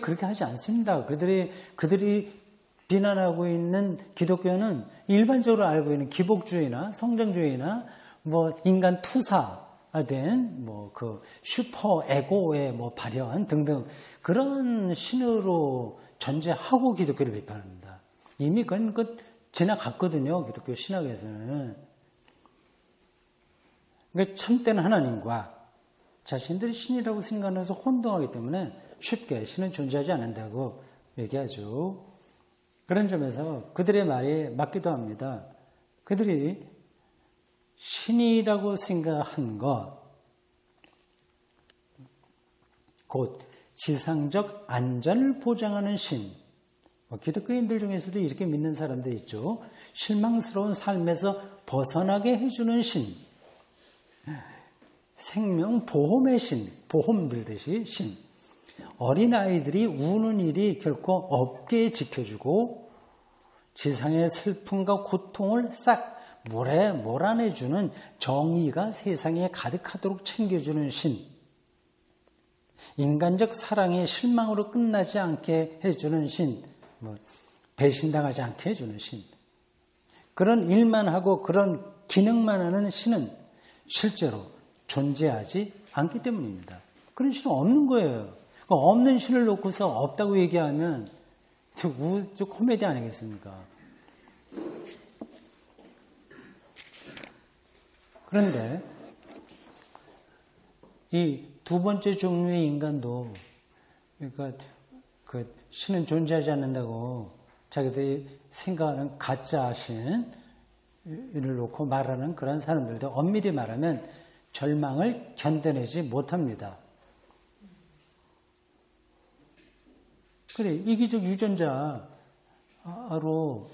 그렇게 하지 않습니다. 그들이 비난하고 있는 기독교는 일반적으로 알고 있는 기복주의나 성장주의나 뭐 인간 투사된 뭐 그 슈퍼 에고의 뭐 발현 등등 그런 신으로 전제하고 기독교를 비판합니다. 이미 그건 지나갔거든요. 기독교 신학에서는. 그러니까 참된 하나님과 자신들이 신이라고 생각해서 혼동하기 때문에 쉽게 신은 존재하지 않는다고 얘기하죠. 그런 점에서 그들의 말이 맞기도 합니다. 그들이 신이라고 생각한 것, 곧 지상적 안전을 보장하는 신, 기독교인들 중에서도 이렇게 믿는 사람들 있죠. 실망스러운 삶에서 벗어나게 해주는 신, 생명보험의 신, 보험 들듯이 신, 어린아이들이 우는 일이 결코 없게 지켜주고 지상의 슬픔과 고통을 싹 물에 몰아내주는 정의가 세상에 가득하도록 챙겨주는 신, 인간적 사랑이 실망으로 끝나지 않게 해주는 신, 배신당하지 않게 해주는 신, 그런 일만 하고 그런 기능만 하는 신은 실제로 존재하지 않기 때문입니다. 그런 신은 없는 거예요. 없는 신을 놓고서 없다고 얘기하면 저 코미디 아니겠습니까? 그런데 이 두 번째 종류의 인간도 그러니까 그 신은 존재하지 않는다고 자기들이 생각하는 가짜 신을 놓고 말하는 그런 사람들도 엄밀히 말하면 절망을 견뎌내지 못합니다. 그래, 이기적 유전자로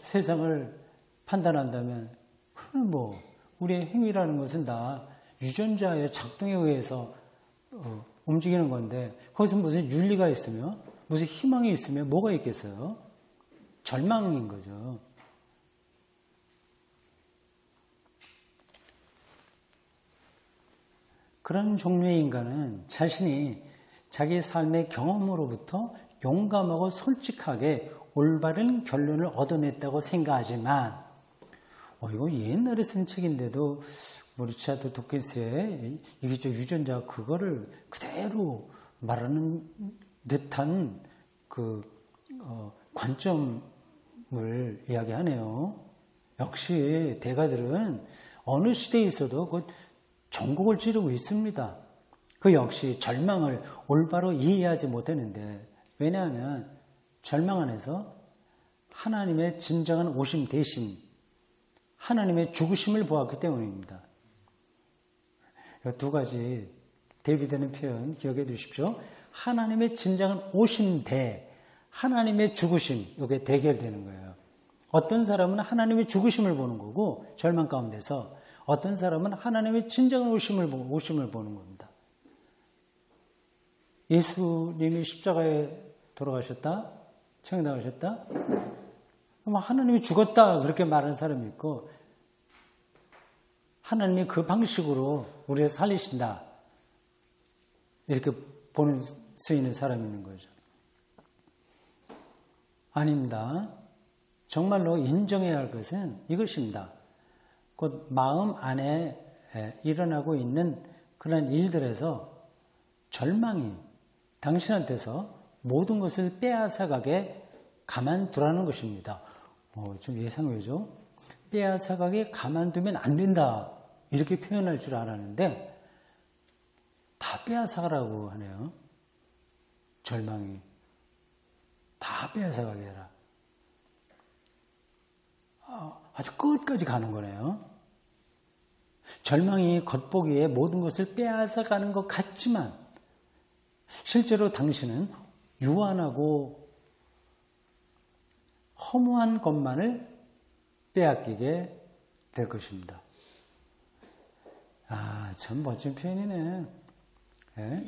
세상을 판단한다면, 그럼 우리의 행위라는 것은 다 유전자의 작동에 의해서 움직이는 건데, 거기서 무슨 윤리가 있으며, 무슨 희망이 있으며, 뭐가 있겠어요? 절망인 거죠. 그런 종류의 인간은 자신이 자기 삶의 경험으로부터 용감하고 솔직하게 올바른 결론을 얻어냈다고 생각하지만, 이거 옛날에 쓴 책인데도 리차드 도킨스의 이기적 유전자 그거를 그대로 말하는 듯한 그 관점을 이야기하네요. 역시 대가들은 어느 시대에 있어도 그 전국을 찌르고 있습니다. 그 역시 절망을 올바로 이해하지 못했는데, 왜냐하면 절망 안에서 하나님의 진정한 오심 대신 하나님의 죽으심을 보았기 때문입니다. 두 가지 대비되는 표현 기억해 두십시오. 하나님의 진정한 오심 대 하나님의 죽으심, 이게 대결되는 거예요. 어떤 사람은 하나님의 죽으심을 보는 거고 절망 가운데서, 어떤 사람은 하나님의 진정한 오심을 보는 겁니다. 예수님이 십자가에 돌아가셨다? 청당하셨다? 하나님이 죽었다 그렇게 말하는 사람이 있고, 하나님이 그 방식으로 우리를 살리신다 이렇게 보는 수 있는 사람이 있는 거죠. 아닙니다. 정말로 인정해야 할 것은 이것입니다. 곧 마음 안에 일어나고 있는 그런 일들에서 절망이 당신한테서 모든 것을 빼앗아가게 가만두라는 것입니다. 좀 예상외죠? 빼앗아가게 가만두면 안 된다 이렇게 표현할 줄 알았는데 다 빼앗아가라고 하네요. 절망이 다 빼앗아가게 해라. 아주 끝까지 가는 거네요. 절망이 겉보기에 모든 것을 빼앗아가는 것 같지만 실제로 당신은 유한하고 허무한 것만을 빼앗기게 될 것입니다. 아, 참 멋진 표현이네. 예?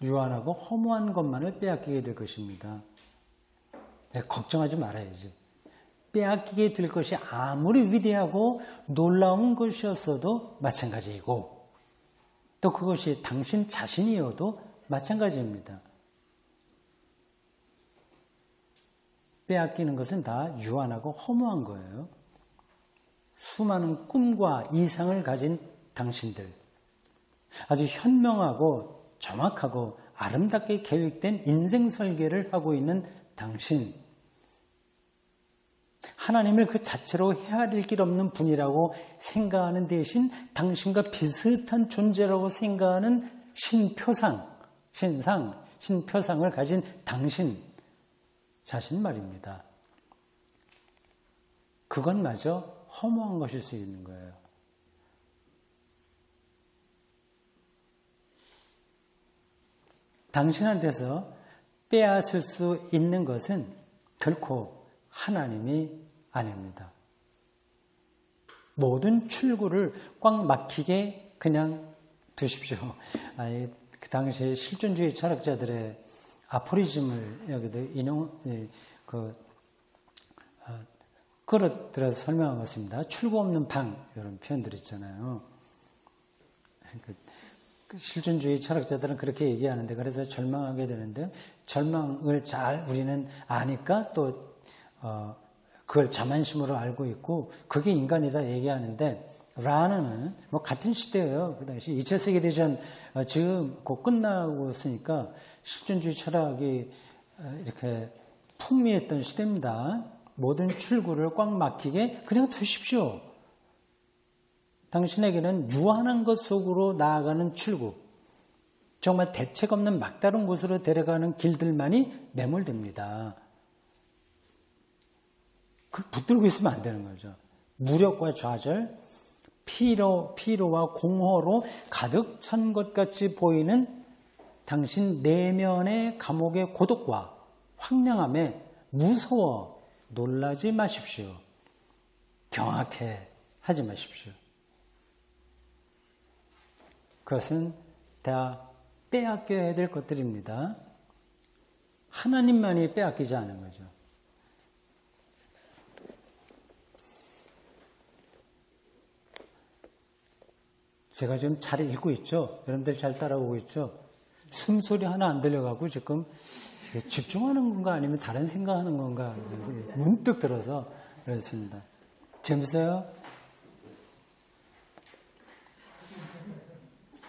유한하고 허무한 것만을 빼앗기게 될 것입니다. 네, 걱정하지 말아야지. 빼앗기게 될 것이 아무리 위대하고 놀라운 것이었어도 마찬가지이고 또 그것이 당신 자신이어도 마찬가지입니다. 빼앗기는 것은 다 유한하고 허무한 거예요. 수많은 꿈과 이상을 가진 당신들, 아주 현명하고 정확하고 아름답게 계획된 인생 설계를 하고 있는 당신, 하나님을 그 자체로 헤아릴 길 없는 분이라고 생각하는 대신 당신과 비슷한 존재라고 생각하는 신표상을 가진 당신 자신 말입니다. 그것마저 허무한 것일 수 있는 거예요. 당신한테서 빼앗을 수 있는 것은 결코 하나님이 아닙니다. 모든 출구를 꽉 막히게 그냥 두십시오. 아니, 그 당시에 실존주의 철학자들의 아포리즘을 여기도 끌어들여서 설명한 것입니다. 출구 없는 방, 이런 표현들 있잖아요. 실존주의 철학자들은 그렇게 얘기하는데, 그래서 절망하게 되는데, 절망을 잘 우리는 아니까 또, 그걸 자만심으로 알고 있고, 그게 인간이다 얘기하는데, 라는은 뭐 같은 시대예요. 그 당시 2차 세계대전 지금 곧 끝나고 있으니까 실존주의 철학이 이렇게 풍미했던 시대입니다. 모든 출구를 꽉 막히게 그냥 두십시오. 당신에게는 유한한 것 속으로 나아가는 출구, 정말 대책 없는 막다른 곳으로 데려가는 길들만이 매몰됩니다. 붙들고 있으면 안 되는 거죠. 무력과 좌절, 피로와 공허로 가득 찬 것 같이 보이는 당신 내면의 감옥의 고독과 황량함에 무서워 놀라지 마십시오. 경악해 하지 마십시오. 그것은 다 빼앗겨야 될 것들입니다. 하나님만이 빼앗기지 않은 거죠. 제가 지금 잘 읽고 있죠? 여러분들 잘 따라오고 있죠? 숨소리 하나 안 들려가고 지금 집중하는 건가 아니면 다른 생각하는 건가 문득 들어서 그렇습니다. 재밌어요?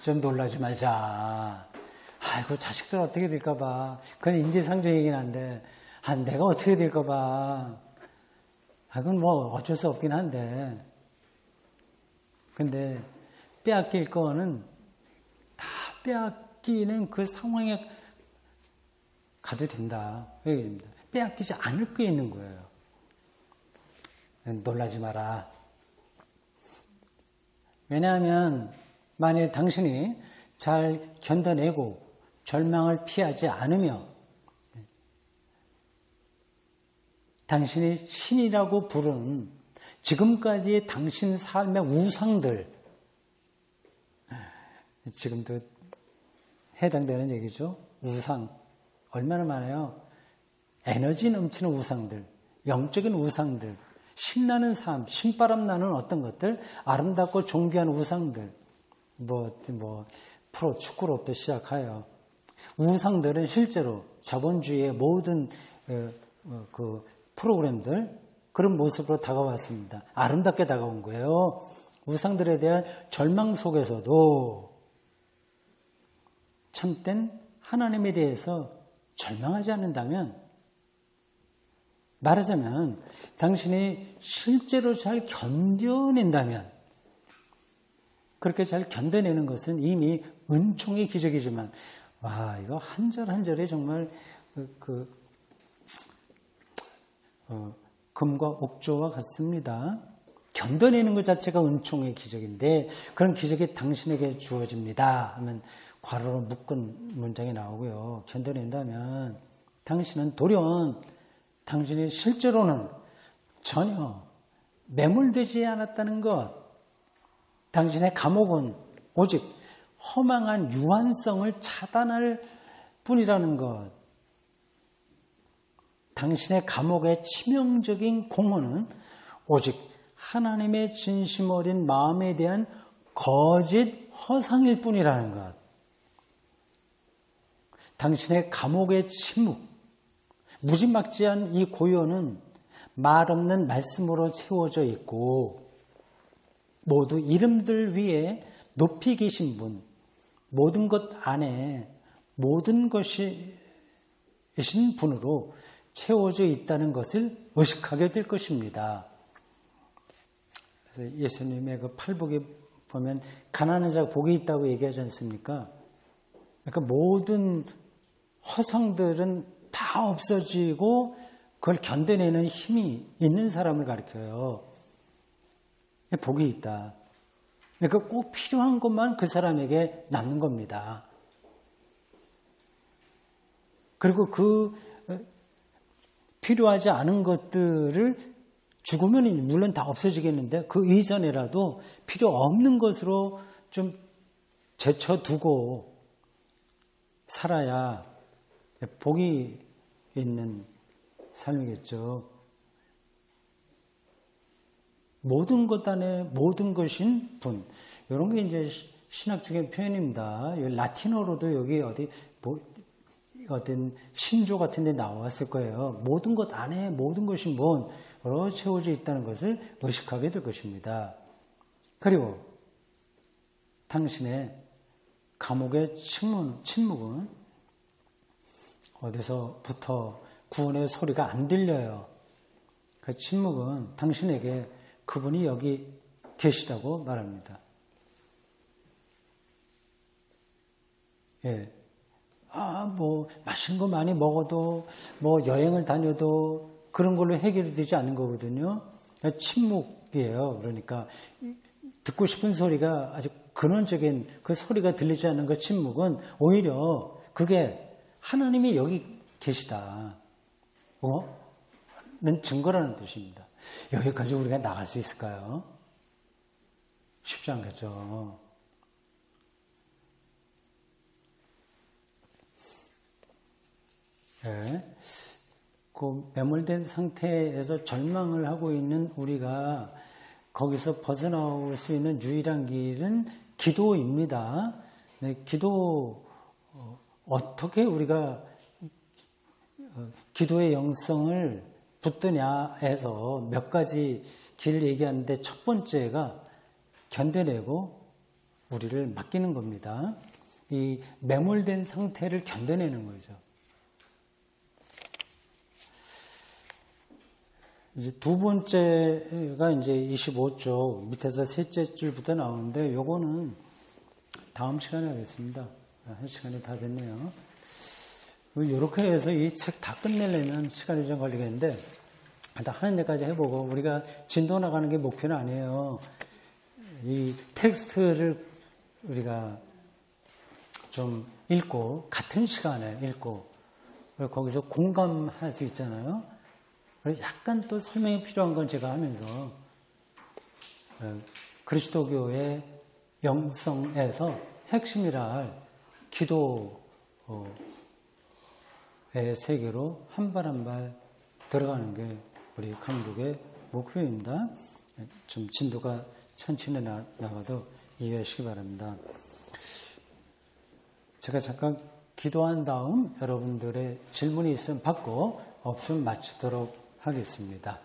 좀 놀라지 말자. 아이고, 자식들 어떻게 될까봐. 그건 인지상정이긴 한데, 내가 어떻게 될까봐. 그건 뭐 어쩔 수 없긴 한데. 근데 빼앗길 거는 다 빼앗기는 그 상황에 가도 된다. 그 얘기입니다. 빼앗기지 않을 게 있는 거예요. 놀라지 마라. 왜냐하면 만일 당신이 잘 견뎌내고 절망을 피하지 않으며 당신이 신이라고 부른 지금까지의 당신 삶의 우상들, 지금도 해당되는 얘기죠. 우상. 얼마나 많아요. 에너지 넘치는 우상들, 영적인 우상들, 신나는 삶, 신바람 나는 어떤 것들, 아름답고 존귀한 우상들, 프로 축구로부터 시작하여 우상들은 실제로 자본주의의 모든 그 프로그램들 그런 모습으로 다가왔습니다. 아름답게 다가온 거예요. 우상들에 대한 절망 속에서도 참된 하나님에 대해서 절망하지 않는다면, 말하자면 당신이 실제로 잘 견뎌낸다면, 그렇게 잘 견뎌내는 것은 이미 은총의 기적이지만, 와, 이거 한 절 한 절에 정말 금과 옥조와 같습니다. 견뎌내는 것 자체가 은총의 기적인데, 그런 기적이 당신에게 주어집니다 하면 괄호로 묶은 문장이 나오고요. 견뎌낸다면 당신은 돌연 당신이 실제로는 전혀 매몰되지 않았다는 것. 당신의 감옥은 오직 허망한 유한성을 차단할 뿐이라는 것. 당신의 감옥의 치명적인 공허는 오직 하나님의 진심 어린 마음에 대한 거짓 허상일 뿐이라는 것. 당신의 감옥의 침묵, 무지막지한 이 고요는 말 없는 말씀으로 채워져 있고 모두 이름들 위에 높이 계신 분, 모든 것 안에 모든 것이 신 분으로 채워져 있다는 것을 의식하게 될 것입니다. 그래서 예수님의 그 팔복에 보면 가난한 자가 복이 있다고 얘기하지 않습니까? 그러니까 모든 허상들은 다 없어지고 그걸 견뎌내는 힘이 있는 사람을 가리켜요. 복이 있다. 그러니까 꼭 필요한 것만 그 사람에게 남는 겁니다. 그리고 그 필요하지 않은 것들을 죽으면 물론 다 없어지겠는데 그 이전에라도 필요 없는 것으로 좀 제쳐두고 살아야 복이 있는 삶이겠죠. 모든 것 안에 모든 것인 분. 이런 게 이제 신학적인 표현입니다. 라틴어로도 여기 어떤 신조 같은 데 나왔을 거예요. 모든 것 안에 모든 것이 뭔으로 채워져 있다는 것을 의식하게 될 것입니다. 그리고 당신의 감옥의 침묵은 어디서부터 구원의 소리가 안 들려요. 그 침묵은 당신에게 그분이 여기 계시다고 말합니다. 예. 맛있는 거 많이 먹어도, 여행을 다녀도 그런 걸로 해결이 되지 않는 거거든요. 침묵이에요. 그러니까, 듣고 싶은 소리가 아주 근원적인 그 소리가 들리지 않는 그 침묵은 오히려 그게 하나님이 여기 계시다. 는 증거라는 뜻입니다. 여기까지 우리가 나갈 수 있을까요? 쉽지 않겠죠. 네. 그 매몰된 상태에서 절망을 하고 있는 우리가 거기서 벗어나올 수 있는 유일한 길은 기도입니다. 네, 기도 어떻게 우리가 기도의 영성을 붙드냐 해서 몇 가지 길을 얘기하는데 첫 번째가 견뎌내고 우리를 맡기는 겁니다. 이 매몰된 상태를 견뎌내는 거죠. 이제 두 번째가 이제 25쪽 밑에서 셋째 줄부터 나오는데 요거는 다음 시간에 하겠습니다. 한 시간이 다 됐네요. 이렇게 해서 이 책 다 끝내려면 시간이 좀 걸리겠는데 일단 하는 데까지 해보고 우리가 진도 나가는 게 목표는 아니에요. 이 텍스트를 우리가 좀 읽고 같은 시간에 읽고 거기서 공감할 수 있잖아요. 약간 또 설명이 필요한 건 제가 하면서 그리스도교의 영성에서 핵심이라 할 기도의 세계로 한 발 한 발 들어가는 게 우리 강북의 목표입니다. 좀 진도가 천천히 나가도 이해하시기 바랍니다. 제가 잠깐 기도한 다음 여러분들의 질문이 있으면 받고 없으면 마치도록 하겠습니다.